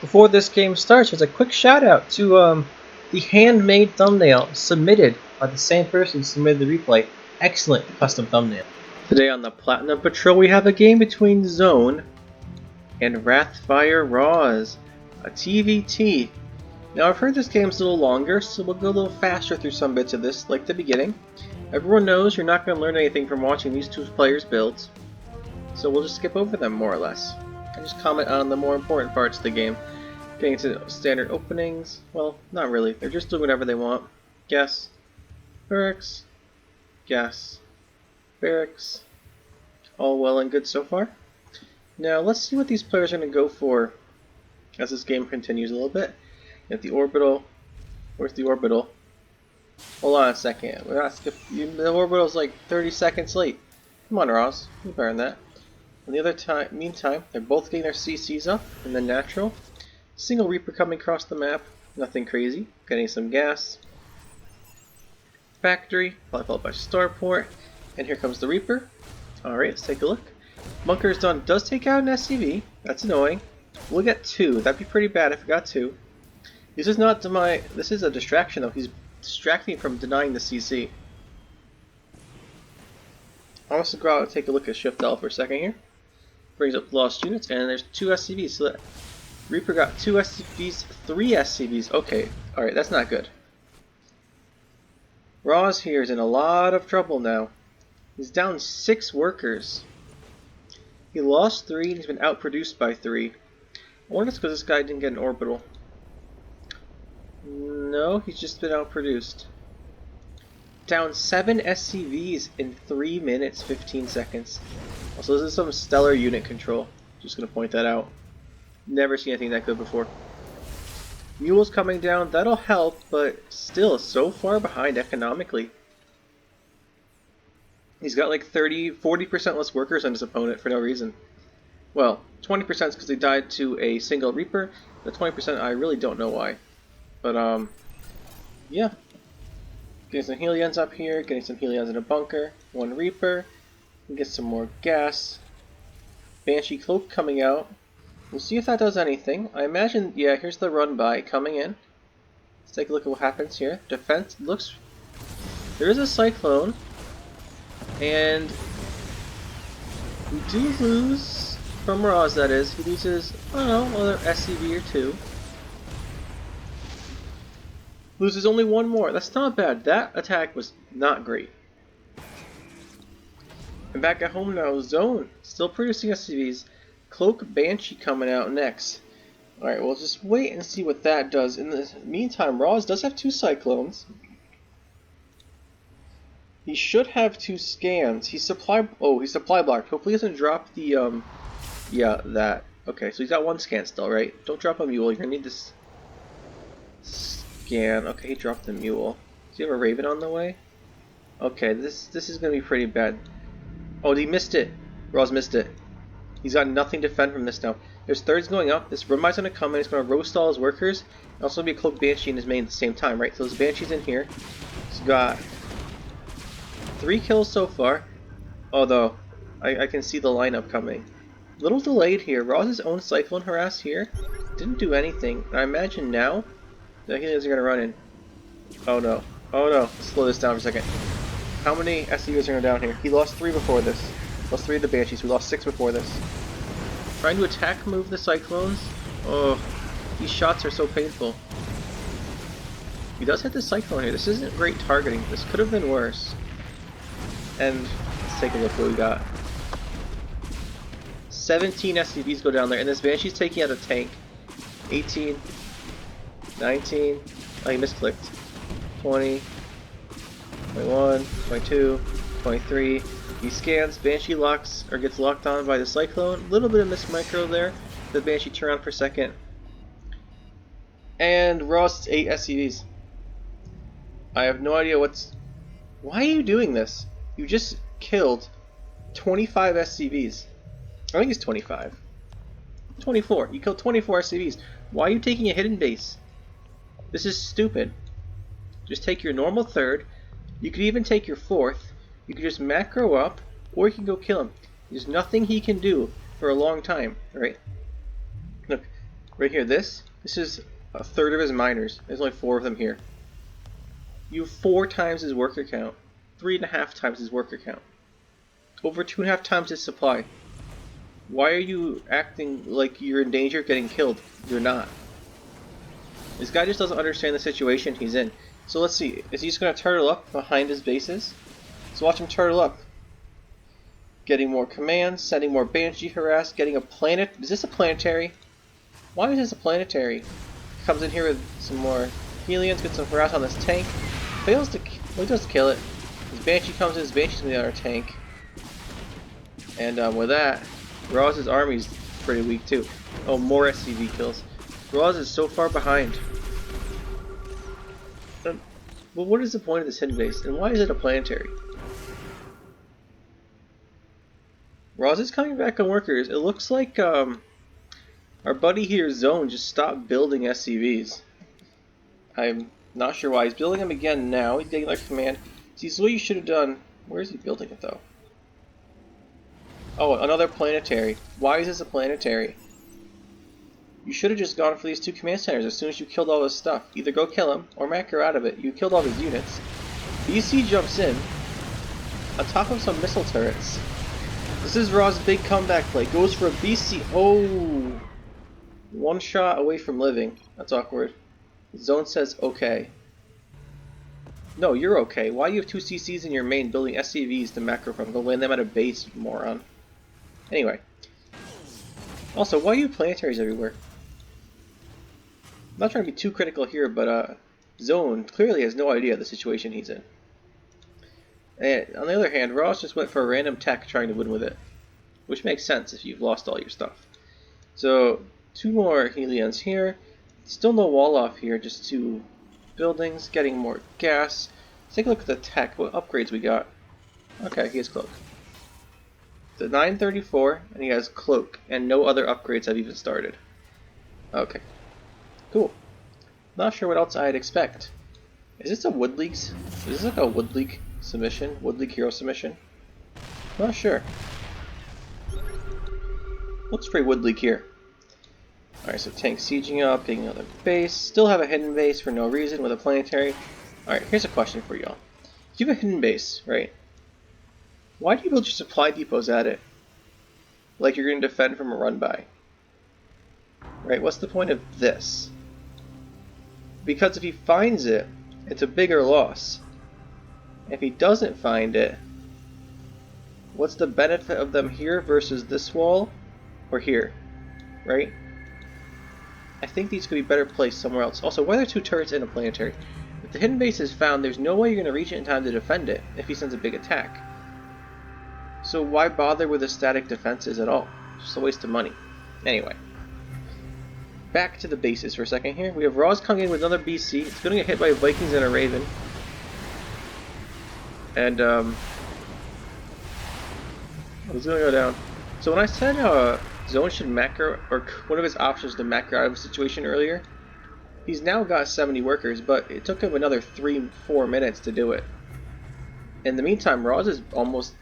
Before this game starts, there's a quick shout out to the handmade thumbnail submitted by the same person who submitted the replay. Excellent custom thumbnail. Today on the Platinum Patrol, we have a game between Zone and Wrathfire Raws, a TvT. Now, I've heard this game's a little longer, so we'll go a little faster through some bits of this, like the beginning. Everyone knows you're not going to learn anything from watching these two players' builds, so we'll just skip over them more or less. And just comment on the more important parts of the game. Getting to standard openings, well, not really. They're just doing whatever they want. Guess. Barracks. Guess. Barracks. All well and good so far. Now, let's see what these players are going to go for as this game continues a little bit. You have the orbital. Where's the orbital? Hold on a second. We're not skipping. The orbital's like 30 seconds late. Come on, Ross. You're better than that. In the other time, meantime, they're both getting their CCs up in the natural. Single Reaper coming across the map. Nothing crazy. Getting some gas. Factory, probably followed by Starport. And here comes the Reaper. Alright, let's take a look. Bunker's done. Does take out an SCV. That's annoying. We'll get two. That'd be pretty bad if we got two. This is not this is a distraction though. He's distracting me from denying the CC. I'll also go out and take a look at Shift L for a second here. Brings up lost units, and there's two SCVs. So that Reaper got two SCVs, three SCVs. Okay, alright, that's not good. Roz here is in a lot of trouble now. He's down 6 workers. He lost 3 and he's been outproduced by 3. I wonder if it's because this guy didn't get an orbital. No, he's just been outproduced. Down 7 SCVs in 3 minutes 15 seconds. Also, this is some stellar unit control. Just gonna point that out. Never seen anything that good before. Mule's coming down, that'll help, but still so far behind economically. He's got like 40% less workers than his opponent for no reason. Well, 20% is because they died to a single Reaper. The 20% I really don't know why. But yeah. Getting some Helions up here, getting some Helions in a bunker. 1 Reaper. And get some more gas. Banshee Cloak coming out. We'll see if that does anything. I imagine, yeah, here's the run by coming in. Let's take a look at what happens here. Defense looks... There is a Cyclone. And we do lose from Roz, that is. He loses, I don't know, another SCV or 2. Loses only 1 more. That's not bad. That attack was not great. And back at home now, Zone still producing SCVs. Cloak Banshee coming out next. Alright, we'll just wait and see what that does. In the meantime, Roz does have 2 Cyclones. He should have 2 scans. He's supply blocked. Hopefully he doesn't drop the yeah, that. Okay, so he's got 1 scan still, right? Don't drop a mule, you're gonna need this scan. Okay, he dropped the mule. Does he have a Raven on the way? Okay, this is gonna be pretty bad. Oh, he missed it. Roz missed it. He's got nothing to defend from this now. There's thirds going up. This Rumai's going to come and he's going to roast all his workers. And also be a Cloak Banshee in his main at the same time, right? So his Banshee's in here. He's got 3 kills so far. Although, I can see the lineup coming. Little delayed here. Roz's own Cyclone harass here. Didn't do anything. And I imagine now the Helios are going to run in. Oh no. Oh no. Let's slow this down for a second. How many SCVs are going down here? He lost 3 before this. Lost 3 of the Banshees. We lost 6 before this. Trying to attack move the Cyclones. Oh, these shots are so painful. He does hit the Cyclone here. This isn't great targeting. This could have been worse. And let's take a look what we got. 17 SCVs go down there, and this Banshee's taking out a tank. 18, 19. Oh, he misclicked. 20, 21, 22, 23. He scans, Banshee locks, or gets locked on by the Cyclone. A little bit of miss micro there. The Banshee turn around for a second. And Ross 8 SCVs. I have no idea what's... Why are you doing this? You just killed 25 SCVs. I think it's 25. 24. You killed 24 SCVs. Why are you taking a hidden base? This is stupid. Just take your normal 3rd. You could even take your 4th. You can just macro up, or you can go kill him. There's nothing he can do for a long time, right? Look, Right here, this is a third of his miners. There's only 4 of them here. You have 4 times his worker count. 3.5 times his worker count. Over 2.5 times his supply. Why are you acting like you're in danger of getting killed? You're not. This guy just doesn't understand the situation he's in. So let's see. Is he just going to turtle up behind his bases? So watch him turtle up. Getting more commands, sending more Banshee harass, getting a planet. Is this a planetary? Why is this a planetary? Comes in here with some more Helions, gets some harass on this tank. Fails to, well, he does kill it. His Banshee comes in, his Banshee's going to be on our tank. And with that, Roz's army's pretty weak too. Oh, more SCV kills. Roz is so far behind. Well, what is the point of this hidden base, and why is it a planetary? Roz is coming back on workers. It looks like our buddy here, Zone, just stopped building SCVs. I'm not sure why. He's building them again now. He's getting like command. See, so what you should have done. Where is he building it though? Oh, another planetary. Why is this a planetary? You should have just gone for these 2 command centers as soon as you killed all this stuff. Either go kill him or macro out of it. You killed all his units. BC jumps in on top of some missile turrets. This is Raw's big comeback play. Goes for a BC. Oh! 1 shot away from living. That's awkward. Zone says okay. No, you're okay. Why do you have 2 CCs in your main building SCVs to macro from? Go land them at a base, you moron. Anyway. Also, why do you have planetaries everywhere? I'm not trying to be too critical here, but Zone clearly has no idea the situation he's in. And on the other hand, Ross just went for a random tech trying to win with it. Which makes sense if you've lost all your stuff. So, 2 more Helions here. Still no wall off here, just 2 buildings, getting more gas. Let's take a look at the tech, what upgrades we got. Okay, he has Cloak. The 934, and he has Cloak, and no other upgrades have even started. Okay. Cool. Not sure what else I'd expect. Is this a Wood League? Is this like a Wood League submission? Wood League hero submission? Not sure. Looks pretty Wood League here. Alright, so tank sieging up, getting another base. Still have a hidden base for no reason with a planetary. Alright, here's a question for y'all. You have a hidden base, right? Why do you build your supply depots at it? Like you're going to defend from a run-by. Right, what's the point of this? Because if he finds it, it's a bigger loss. If he doesn't find it, what's the benefit of them here versus this wall or here? Right? I think these could be better placed somewhere else. Also, why are there 2 turrets in a planetary? If the hidden base is found, there's no way you're going to reach it in time to defend it if he sends a big attack. So why bother with the static defenses at all? Just a waste of money. Anyway. Back to the bases for a second here. We have Roz coming in with another BC. It's going to get hit by Vikings and a Raven. And, it's going to go down. So when I said Zone should macro, or one of his options to macro out of a situation earlier, he's now got 70 workers, but it took him another 3-4 minutes to do it. In the meantime, Roz is almost,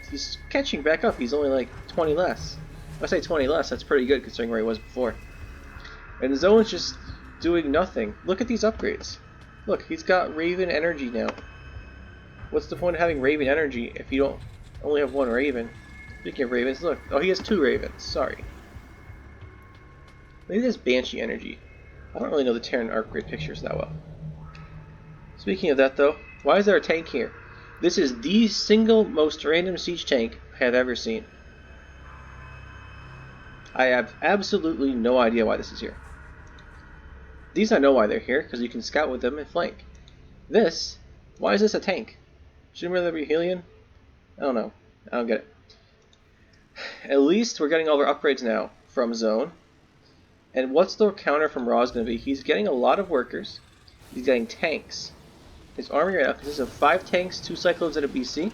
he's catching back up. He's only like 20 less. If I say 20 less, that's pretty good considering where he was before. And the Zone's just doing nothing. Look at these upgrades. Look, he's got Raven energy now. What's the point of having Raven energy if you don't only have 1 Raven? Speaking of Ravens, look. Oh, he has 2 Ravens. Sorry. Maybe there's Banshee energy. I don't really know the Terran arc grid pictures that well. Speaking of that, though, why is there a tank here? This is the single most random siege tank I have ever seen. I have absolutely no idea why this is here. These I know why they're here, because you can scout with them and flank. This, why is this a tank? Shouldn't really be Helion? I don't know. I don't get it. At least we're getting all our upgrades now from Zone. And what's the counter from Raw is going to be? He's getting a lot of workers. He's getting tanks. His army right now consists of 5 tanks, 2 Cyclones, and a BC.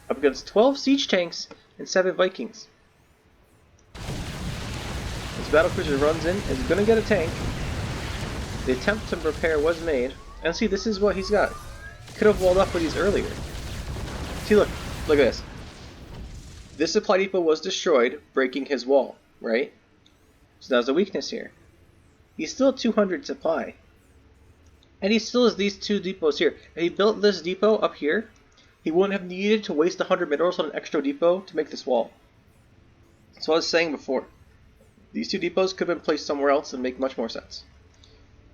Up against 12 siege tanks and 7 Vikings. This battlecruiser runs in, is going to get a tank. The attempt to repair was made. And see, this is what he's got. Could have walled up with these earlier. See, look at this. This supply depot was destroyed, breaking his wall, right? So that's a weakness here. He's still at 200 supply. And he still has these two depots here. If he built this depot up here, he wouldn't have needed to waste 100 minerals on an extra depot to make this wall. That's what I was saying before. These two depots could have been placed somewhere else and make much more sense.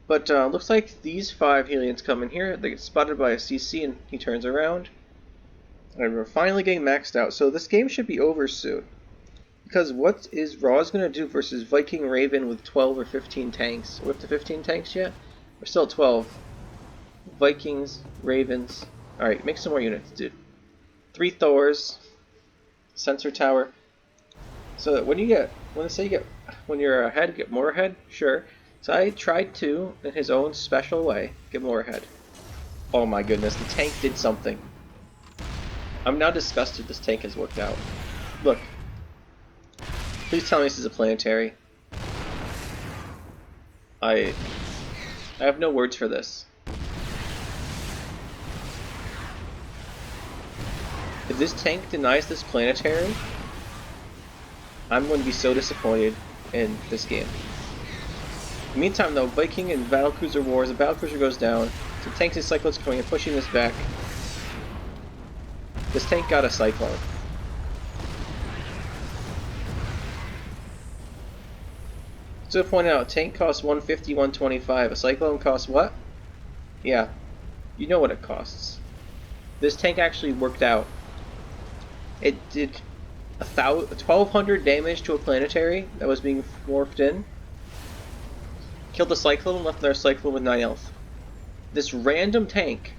But looks like these 5 Hellions come in here. They get spotted by a CC and he turns around. And we're finally getting maxed out. So this game should be over soon. Because what is Raw's going to do versus Viking Raven with 12 or 15 tanks? Are we up to 15 tanks yet? We're still at 12. Vikings, Ravens. Alright, make some more units, dude. 3 Thors. Sensor tower. So that when you're ahead, get more ahead? Sure. So I tried to, in his own special way, get more ahead. Oh my goodness, the tank did something. I'm now disgusted this tank has worked out. Look. Please tell me this is a planetary. I have no words for this. If this tank denies this planetary, I'm going to be so disappointed in this game. In the meantime though, Viking and Battlecruiser wars, the Battlecruiser goes down, so tanks and Cyclones coming and pushing this back. This tank got a Cyclone. So to point out, tank costs 150, 125. A Cyclone costs what? Yeah, you know what it costs. This tank actually worked out. It did 1,200 damage to a planetary that was being morphed in. Killed the Cyclone and left their Cyclone with 9 health. This random tank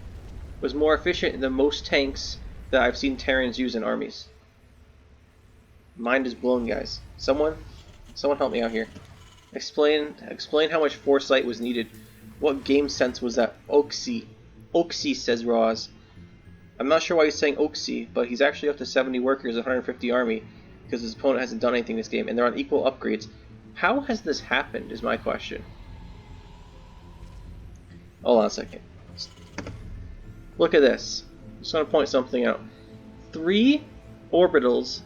was more efficient than most tanks that I've seen Terrans use in armies. Mind is blown, guys. Someone help me out here. Explain how much foresight was needed. What game sense was that? Oxy, says Roz. I'm not sure why he's saying Oxy, but he's actually up to 70 workers, 150 army, because his opponent hasn't done anything this game, and they're on equal upgrades. How has this happened, is my question. Hold on a second. Look at this. I'm just going to point something out. 3 orbitals,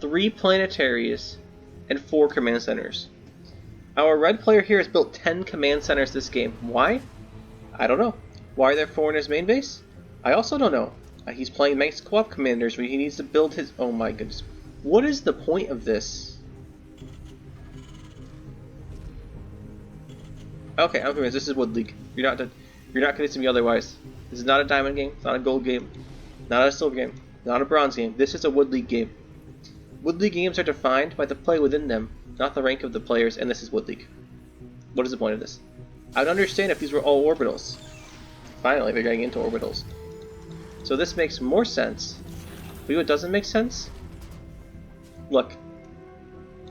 3 planetaries, and 4 command centers. Our red player here has built 10 command centers this game. Why? I don't know. Why are there 4 in his main base? I also don't know. He's playing Manx Co-op Commanders where he needs to build his... Oh my goodness. What is the point of this? Okay, I'm convinced this is Wood League. You're not convincing me otherwise. This is not a diamond game. It's not a gold game. Not a silver game. Not a bronze game. This is a Wood League game. Wood League games are defined by the play within them, not the rank of the players, and this is Wood League. What is the point of this? I would understand if these were all orbitals. Finally, they're getting into orbitals. So this makes more sense. But what doesn't make sense? Look.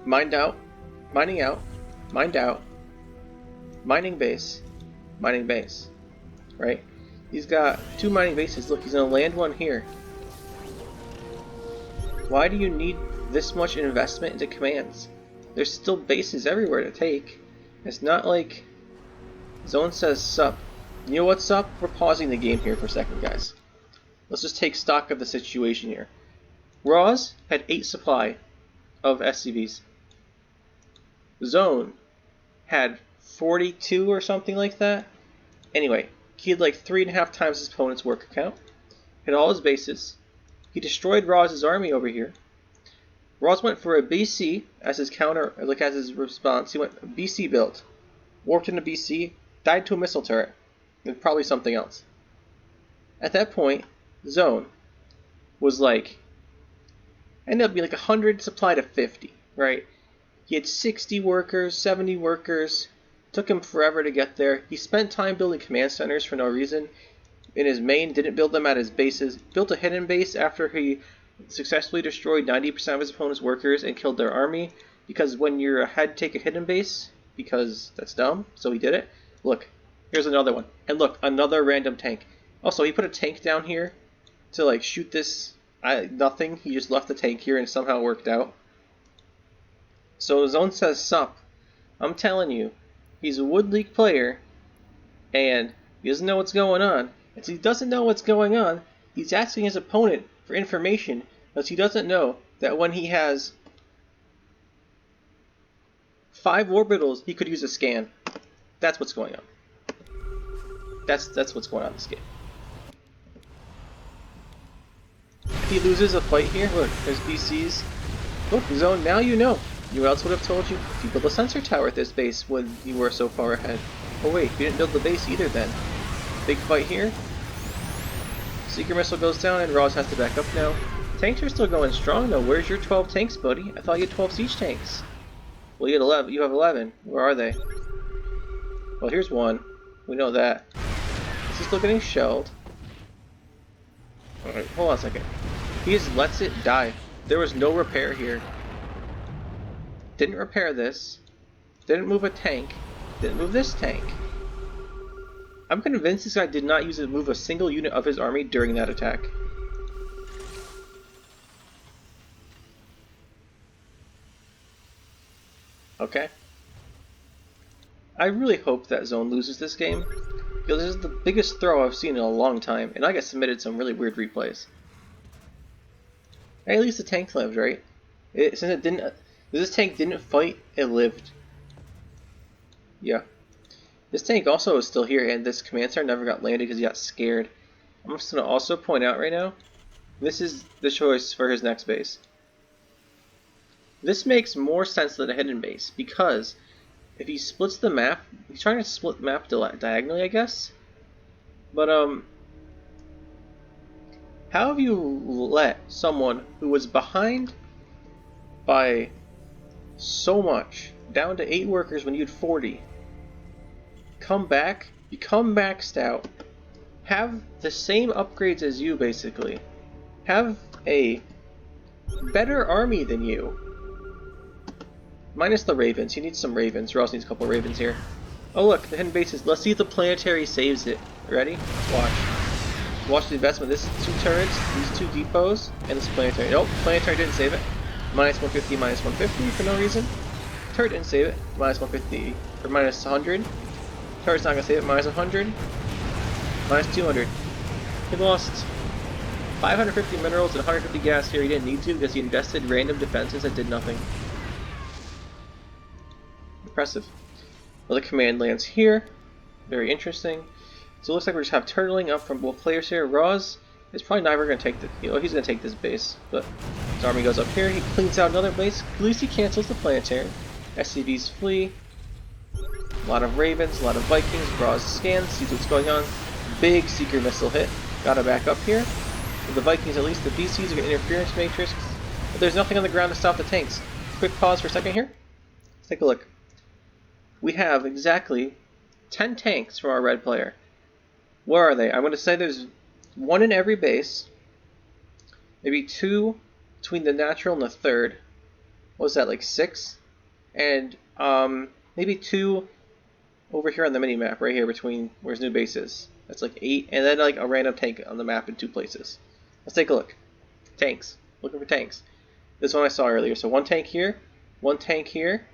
Mined out. Mining out. Mined out. Mining base. Mining base. Right? He's got 2 mining bases. Look, he's going to land one here. Why do you need this much investment into commands? There's still bases everywhere to take. It's not like... Zone says sup. You know what's up? We're pausing the game here for a second, guys. Let's just take stock of the situation here. Roz had 8 supply of SCVs. Zone had 42 or something like that. Anyway, he had like 3.5 times his opponent's work count. Hit all his bases. He destroyed Roz's army over here. Roz went for a BC as his counter, like as his response. He went BC build. Warped into BC, died to a missile turret. And probably something else. At that point, Zone was like, ended up being like 100 supply to 50, right? He had 60 workers, 70 workers. Took him forever to get there. He spent time building command centers for no reason. In his main, didn't build them at his bases. Built a hidden base after he successfully destroyed 90% of his opponent's workers and killed their army. Because when you're ahead, take a hidden base. Because that's dumb. So he did it. Look, here's another one. And look, another random tank. Also, he put a tank down here to like shoot this. Nothing. He just left the tank here and it somehow worked out. So Zone says sup. I'm telling you, he's a Wood League player and he doesn't know what's going on. And so he doesn't know what's going on. He's asking his opponent for information because he doesn't know that when he has 5 orbitals, he could use a scan. That's what's going on. That's what's going on in this game. If he loses a fight here, look, there's BCs. Look, Zone, now you know. You else would have told you if you build a sensor tower at this base when you were so far ahead. Oh wait, you didn't build the base either then. Big fight here. Seeker missile goes down and Roz has to back up now. Tanks are still going strong though. Where's your 12 tanks, buddy? I thought you had 12 siege tanks. Well, you had 11. You have 11. Where are they? Well, here's one. We know that. This is still getting shelled. Alright, hold on a second. He just lets it die. There was no repair here. Didn't repair this. Didn't move a tank. Didn't move this tank. I'm convinced this guy did not move a single unit of his army during that attack. Okay. I really hope that Zone loses this game, because this is the biggest throw I've seen in a long time, and I got submitted some really weird replays. Hey, at least the tank lived, right? This tank didn't fight, it lived. Yeah. This tank also is still here, and this command center never got landed because he got scared. I'm just going to also point out right now, this is the choice for his next base. This makes more sense than a hidden base, because if he splits the map, he's trying to split the map diagonally, I guess. But, how have you let someone who was behind by so much, down to 8 workers when you had 40, come back, become maxed out, have the same upgrades as you basically, have a better army than you, minus the ravens. He needs some ravens. Ross needs a couple ravens here. Oh look, the hidden bases. Let's see if the planetary saves it. Ready? Let's watch. Watch the investment. This is 2 turrets, these 2 depots, and this planetary. Nope, planetary didn't save it. Minus 150, minus 150 for no reason. Turret didn't save it. Minus 150 or minus 100. Turret's not gonna save it. Minus 100. Minus 200. He lost 550 minerals and 150 gas here. He didn't need to because he invested random defenses that did nothing. Impressive. Well, the command lands here. Very interesting. So it looks like we just have turtling up from both players here. Roz is probably never going to take the... he's going to take this base, but his army goes up here. He cleans out another base. At least he cancels the planetary. SCVs flee. A lot of ravens, a lot of Vikings. Roz scans, sees what's going on. Big Seeker missile hit. Gotta back up here. With the Vikings, at least the BCs are an interference matrix. But there's nothing on the ground to stop the tanks. Quick pause for a second here. Let's take a look. We have exactly 10 tanks for our red player. Where are they? I'm going to say there's 1 in every base. Maybe 2 between the natural and the third. What was that, like 6? And maybe 2 over here on the mini-map, right here between where his new base is. That's like 8. And then like a random tank on the map in 2 places. Let's take a look. Tanks. Looking for tanks. This one I saw earlier. So 1 tank here, 1 tank here,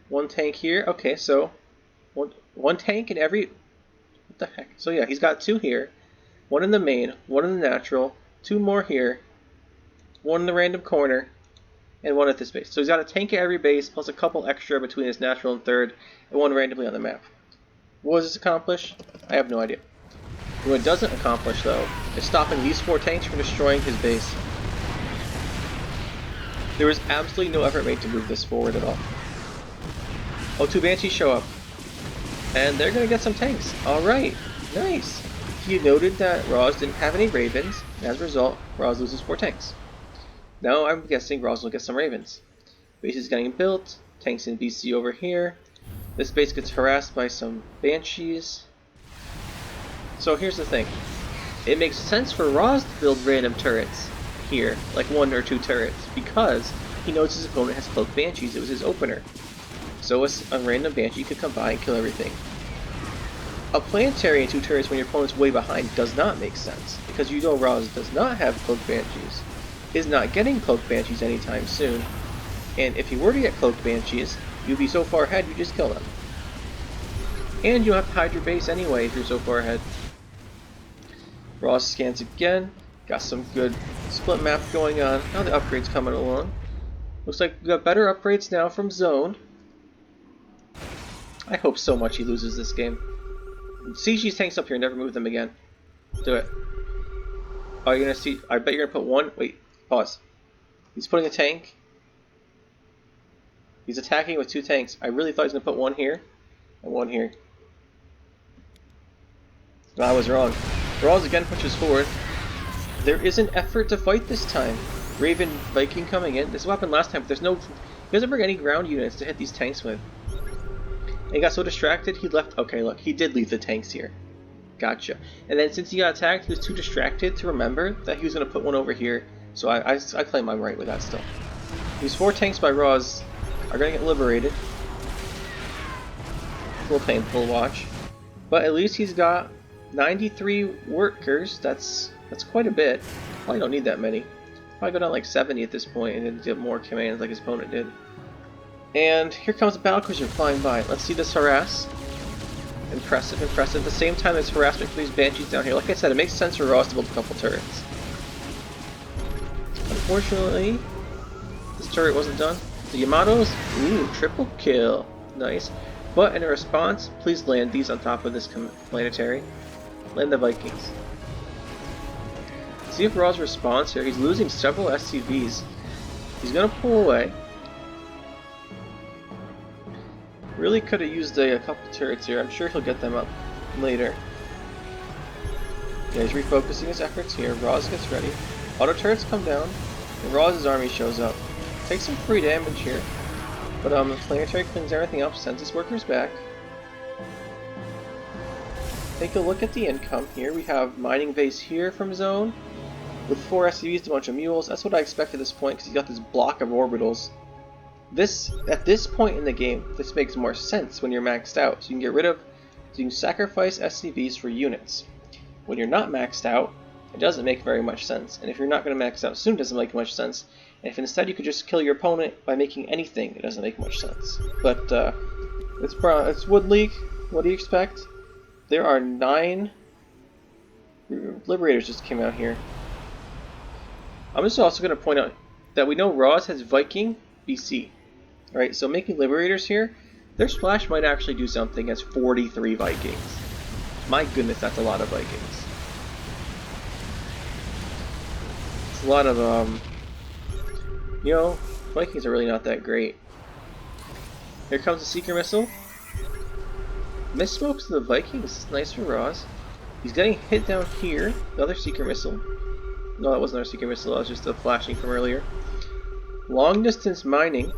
1 tank here. Okay, so one tank in every... What the heck? So yeah, he's got 2 here. 1 in the main, 1 in the natural, 2 more here, 1 in the random corner, and 1 at this base. So he's got a tank at every base, plus a couple extra between his natural and third, and 1 randomly on the map. What does this accomplish? I have no idea. What it doesn't accomplish, though, is stopping these 4 tanks from destroying his base. There was absolutely no effort made to move this forward at all. Oh, 2 Banshees show up. And they're going to get some tanks. Alright, nice. He noted that Roz didn't have any ravens, and as a result, Roz loses 4 tanks. Now I'm guessing Roz will get some ravens. Base is getting built, tanks in BC over here. This base gets harassed by some Banshees. So here's the thing. It makes sense for Roz to build random turrets here, like 1 or 2 turrets, because he knows his opponent has cloaked Banshees. It was his opener. So a random Banshee could come by and kill everything. A planetary and 2 turrets when your opponent's way behind does not make sense, because you know Roz does not have cloaked Banshees, is not getting cloaked Banshees anytime soon, and if he were to get cloaked Banshees, you'd be so far ahead you just kill them. And you have to hide your base anyway if you're so far ahead. Roz scans again, got some good split map going on. Now the upgrades coming along. Looks like we got better upgrades now from Zone. I hope so much he loses this game. Siege these tanks up here, never move them again. Do it. Oh, you're gonna see. I bet you're gonna put one. Wait, pause. He's putting a tank. He's attacking with 2 tanks. I really thought he was gonna put one here and one here. No, I was wrong. Rawls again pushes forward. There is an effort to fight this time. Raven Viking coming in. This is what happened last time, but there's no... He doesn't bring any ground units to hit these tanks with. And he got so distracted, he left... Okay, look, he did leave the tanks here. Gotcha. And then since he got attacked, he was too distracted to remember that he was going to put one over here. So I claim I'm right with that still. These 4 tanks by Rawls are going to get liberated. A little painful to watch. But at least he's got 93 workers. That's quite a bit. Probably don't need that many. Probably go down like 70 at this point and then get more commands like his opponent did. And here comes a battlecruiser flying by. Let's see this harass. Impressive, impressive. At the same time, there's harassment for these banshees down here. Like I said, it makes sense for Ross to build a couple turrets. Unfortunately, this turret wasn't done. The Yamatos, ooh, triple kill. Nice. But in a response, please land these on top of this planetary. Land the Vikings. See if Raw's responds here. He's losing several SCVs. He's gonna pull away. Really could have used a couple turrets here. I'm sure he'll get them up later. Yeah, he's refocusing his efforts here. Raw's gets ready. Auto turrets come down, and Raw's army shows up. Takes some free damage here. But the planetary cleans everything up, sends his workers back. Take a look at the income here. We have mining base here from zone, with 4 SCVs and a bunch of mules. That's what I expect at this point, because he's got this block of orbitals. At this point in the game, this makes more sense when you're maxed out. So you can get rid of, so you can sacrifice SCVs for units. When you're not maxed out, it doesn't make very much sense. And if you're not going to max out soon, it doesn't make much sense. And if instead you could just kill your opponent by making anything, it doesn't make much sense. But it's Wood League. What do you expect? There are 9 Liberators just came out here. I'm just also going to point out that we know Raw's has Viking BC. Alright, so making Liberators here, their splash might actually do something as 43 Vikings. My goodness, that's a lot of Vikings. It's a lot of, you know, Vikings are really not that great. Here comes the Seeker Missile. Miss smokes the Vikings. Nice for Ross. He's getting hit down here. The other Seeker Missile. No, that wasn't our Seeker Missile. That was just the flashing from earlier. Long distance mining.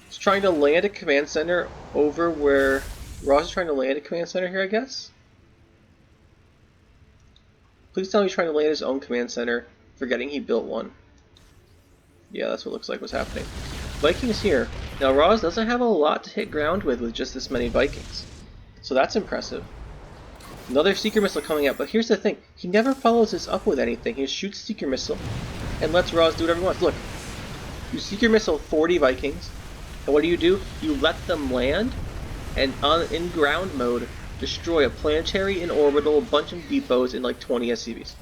He's trying to land a command center over where Ross is trying to land a command center here, I guess. Please tell me he's trying to land his own command center, forgetting he built one. Yeah, that's what it looks like was happening. Vikings here. Now Ross doesn't have a lot to hit ground with just this many Vikings. So that's impressive. Another Seeker Missile coming out, but here's the thing. He never follows this up with anything. He just shoots Seeker Missile and lets Ross do whatever he wants. Look, you Seeker Missile 40 Vikings, and what do? You let them land, and in ground mode, destroy a planetary, an orbital, a bunch of depots, and like 20 SCVs.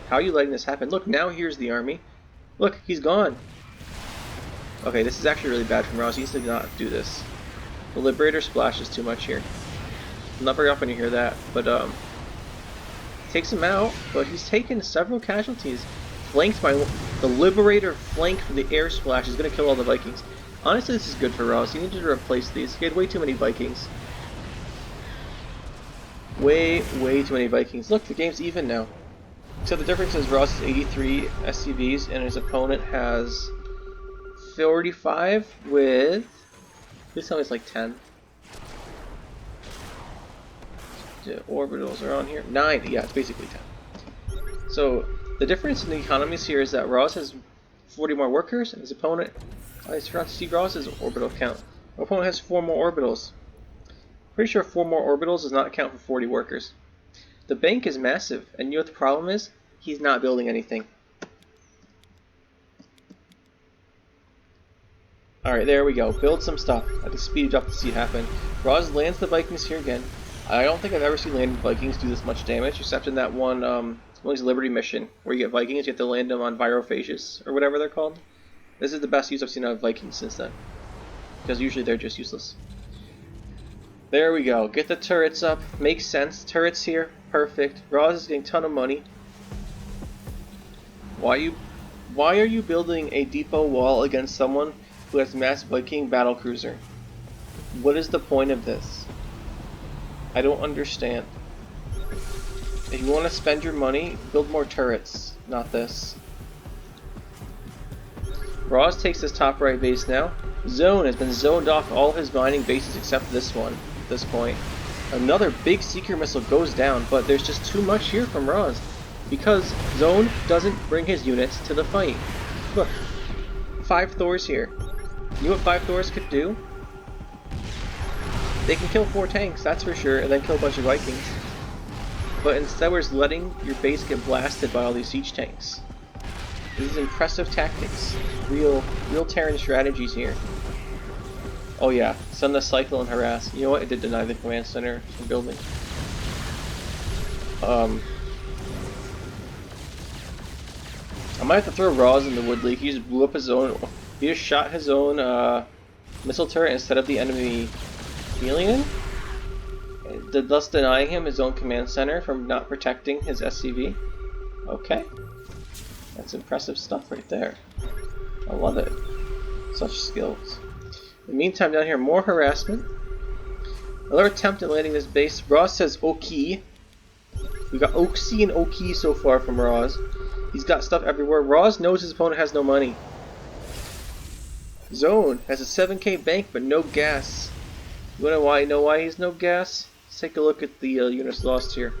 How are you letting this happen? Look, now here's the army. Look, he's gone. Okay, this is actually really bad from Ross. He needs to not do this. The Liberator splashes too much here. I'm not very often you hear that, but takes him out, but he's taken several casualties. Flanked by the Liberator, flanked from the air splash is going to kill all the Vikings. Honestly, this is good for Ross. He needed to replace these. He had way too many Vikings. Way too many Vikings. Look, the game's even now. Except the difference is Ross has 83 SCVs and his opponent has 45 with... Please tell me it's like 10. The orbitals are on here. 9. Yeah, it's basically 10. So the difference in the economies here is that Ross has 40 more workers and his opponent... I forgot to see Ross's orbital count. My opponent has 4 more orbitals. Pretty sure 4 more orbitals does not count for 40 workers. The bank is massive, and you know what the problem is? He's not building anything. Alright, there we go. Build some stuff. I have to speed it up to see it happen. Ross lands the Vikings here again. I don't think I've ever seen landed Vikings do this much damage, except in that one Liberty mission, where you get Vikings, you have to land them on Virophages, or whatever they're called. This is the best use I've seen out of Vikings since then. because usually they're just useless. There we go. Get the turrets up. Makes sense. Turrets here. Perfect. Roz is getting a ton of money. Why are you building a depot wall against someone who has mass Viking battle cruiser? What is the point of this? I don't understand. If you want to spend your money, build more turrets, not this. Roz takes this top right base now. Zone has been zoned off all his mining bases except this one at this point. Another big Seeker missile goes down, but there's just too much here from Roz because Zone doesn't bring his units to the fight. Look, 5 Thors here. You know what 5 Thors could do? They can kill 4 tanks, that's for sure, and then kill a bunch of Vikings. But instead we're just letting your base get blasted by all these siege tanks. This is impressive tactics. Real Terran strategies here. Oh yeah, send the cycle and harass. You know what? It did deny the command center from building. I might have to throw Roz in the wood leak. He just blew up his own. He just shot his own missile turret instead of the enemy healing him, thus denying him his own command center from not protecting his SCV. Okay, that's impressive stuff right there. I love it. Such skills. In the meantime, down here, more harassment. Another attempt at landing this base. Roz says Oki. We got Oxy and Oki so far from Roz. He's got stuff everywhere. Roz knows his opponent has no money. Zone has a 7k bank but no gas. You wanna know why he's no gas? Let's take a look at the units lost here.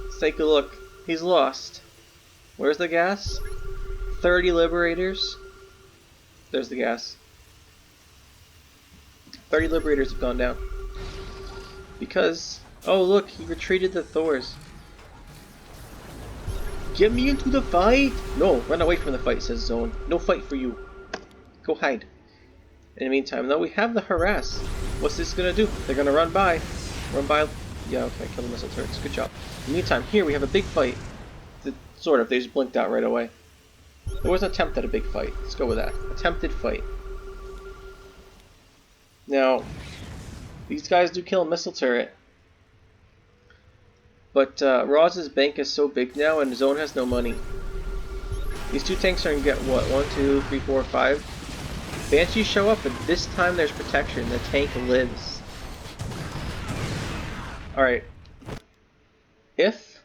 Let's take a look. He's lost. Where's the gas? 30 Liberators. There's the gas. 30 Liberators have gone down. Because, oh look, he retreated the Thors. Get me into the fight! No, run away from the fight, says Zone. No fight for you. Go hide. In the meantime, though, we have the harass. What's this gonna do? They're gonna run by. Run by. Yeah, okay, kill the missile turrets. Good job. In the meantime, here we have a big fight. Sort of, they just blinked out right away. There was an attempt at a big fight. Let's go with that. Attempted fight. Now, these guys do kill a missile turret. But Roz's bank is so big now and Zone has no money. These 2 tanks are going to get what? 1, 2, 3, 4, 5. Banshees show up, but this time there's protection. The tank lives. Alright. If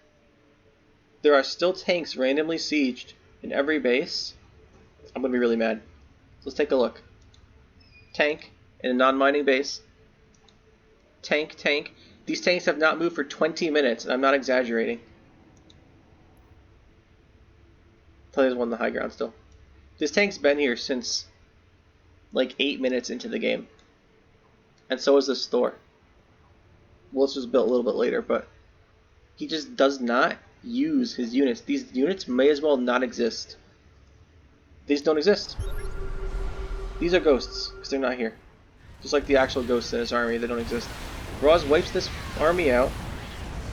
there are still tanks randomly sieged in every base, I'm going to be really mad. So let's take a look. Tank in a non-mining base. Tank, tank. These tanks have not moved for 20 minutes, and I'm not exaggerating. There's one on the high ground still. This tank's been here since like 8 minutes into the game. And so is this Thor. Well, this was built a little bit later, but he just does not use his units. These units may as well not exist. These don't exist. These are ghosts, because they're not here. Just like the actual ghosts in his army, they don't exist. Roz wipes this army out.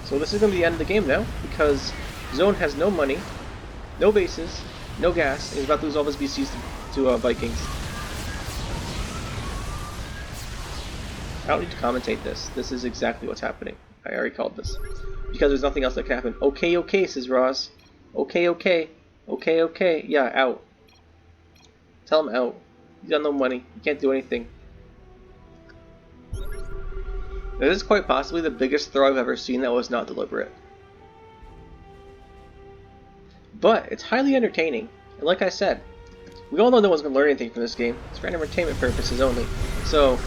So this is going to be the end of the game now, because Zone has no money, no bases, no gas, and he's about to lose all his BCs to Vikings. I don't need to commentate this. This is exactly what's happening. I already called this. Because there's nothing else that can happen. Okay, okay, says Roz. Okay, okay. Okay, okay. Yeah, out. Tell him out. He's got no money. He can't do anything. Now, this is quite possibly the biggest throw I've ever seen that was not deliberate. But it's highly entertaining. And like I said, we all know no one's going to learn anything from this game. It's for entertainment purposes only. So,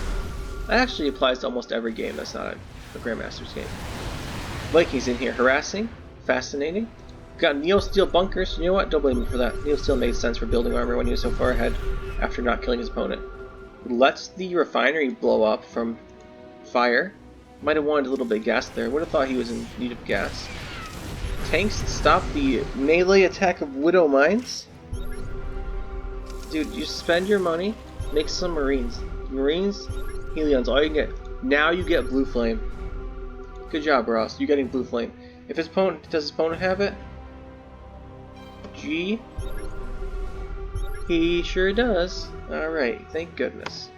that actually applies to almost every game that's not a Grandmaster's game. Vikings in here. Harassing. Fascinating. Got Neo-Steel bunkers. You know what? Don't blame him for that. Neo-Steel made sense for building armor when he was so far ahead after not killing his opponent. Lets the refinery blow up from fire. Might have wanted a little bit of gas there. Would have thought he was in need of gas. Tanks stop the melee attack of Widow Mines. Dude, you spend your money, make some Marines. Marines, Helions, all you can get. Now you get Blue Flame. Good job, Ross. You're getting Blue Flame. If his opponent, does his opponent have it? G. He sure does. Alright, thank goodness.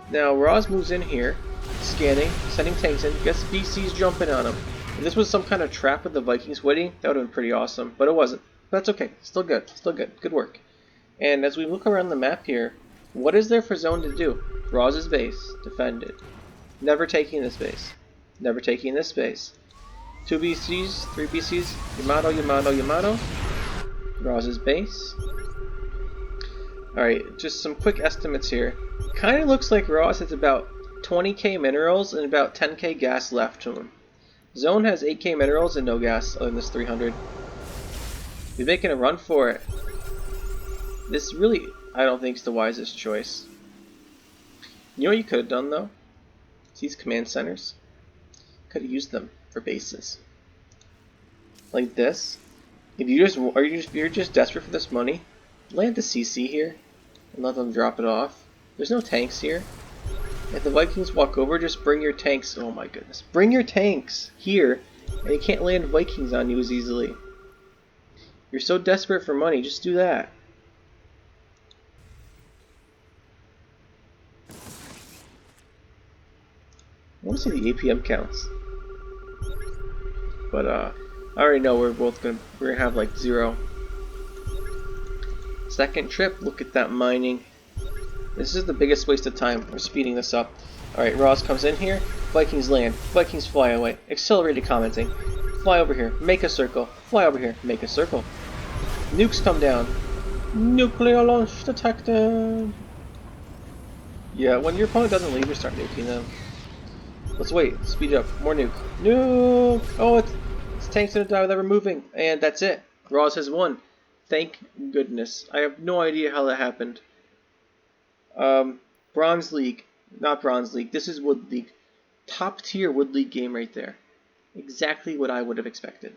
Now, Roz moves in here, scanning, sending tanks in, gets BCs jumping on him. If this was some kind of trap with the Vikings waiting, that would have been pretty awesome, but it wasn't. But that's okay. Still good. Still good. Good work. And as we look around the map here, what is there for Zone to do? Roz's base. Defended. Never taking this base. Never taking this base. 2 BCs, 3 BCs, Yamato, Yamato, Yamato. Roz's base. Alright, just some quick estimates here. Kinda looks like Roz has about 20k minerals and about 10k gas left to him. Zone has 8k minerals and no gas other than this 300. He's making a run for it. This really, I don't think, is the wisest choice. You know what you could have done though? These command centers. Could have used them for bases. Like this. If you just you're just desperate for this money, land the CC here and let them drop it off. There's no tanks here. If the Vikings walk over, just bring your tanks. Oh my goodness. Bring your tanks here, and they can't land Vikings on you as easily. You're so desperate for money, just do that. I want to see the APM counts. But I already know we're gonna have like 0. Second trip, look at that mining. This is the biggest waste of time. We're speeding this up. Alright, Roz comes in here. Vikings land. Vikings fly away. Accelerated commenting. Fly over here. Make a circle. Fly over here. Make a circle. Nukes come down. Nuclear launch detected. Yeah, when your opponent doesn't leave, you start nuking them. Let's wait. Speed up. More nuke. Nuke! Oh, it's tanks gonna die without moving. And that's it. Roz has won. Thank goodness. I have no idea how that happened. Bronze League. Not Bronze League. This is Wood League. Top tier Wood League game right there. Exactly what I would have expected.